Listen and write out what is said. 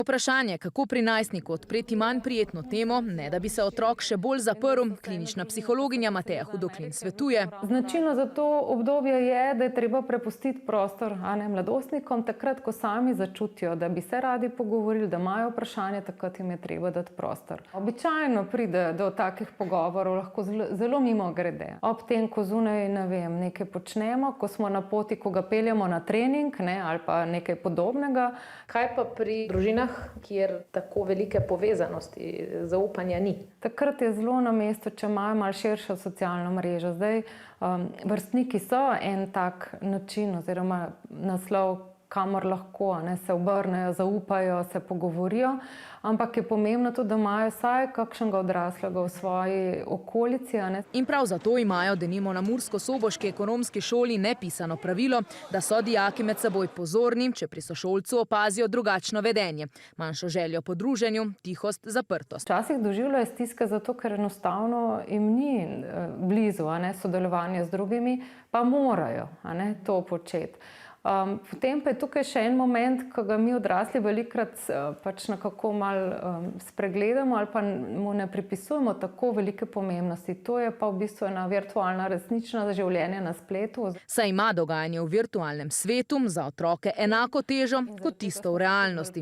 vprašanje, kako pri najstniku odpreti manj prijetno temo, ne da bi se otrok še bolj zaprl, klinična psihologinja Mateja Hudoklin svetuje. Značilno za to obdobje je, da je treba prepustiti prostor mladostnikom, takrat, ko sami začutijo, da bi se radi pogovorili, da imajo vprašanje, takrat jim je treba dati prostor. Običajno pride do takih pogovorov lahko zelo mimogrede. Ob tem, ko zunaj, nekaj počnemo, ko smo na poti, ko ga peljemo na trening, ali pa nekaj podobnega. Kaj pa pri družinah, kjer tako velike povezanosti, zaupanja ni? Takrat je zelo na mestu, če imajo malo širšo socialno mrežo. Zdaj, vrstniki so en tak način oziroma naslov, kamor lahko se obrnejo, zaupajo, se pogovorijo, ampak je pomembno tudi, da imajo vsaj kakšnega odraslega v svoji okolici. In prav zato imajo denimo na Mursko-Soboški ekonomski šoli nepisano pravilo, da so dijaki med seboj pozorni, če pri sošolcu opazijo drugačno vedenje, manjšo željo po druženju, tihost, zaprtost. Včasih doživljajo stiske zato, ker enostavno jim ni blizu sodelovanje z drugimi, pa morajo to početi. Potem pa je tukaj še en moment, ko ga mi odrasli velikokrat pač nekako malo spregledamo ali pa mu ne pripisujemo tako velike pomembnosti. To je pa v bistvu ena virtualna resnična življenja na spletu. Saj ima dogajanje v virtualnem svetu za otroke enako težo kot tisto v realnosti.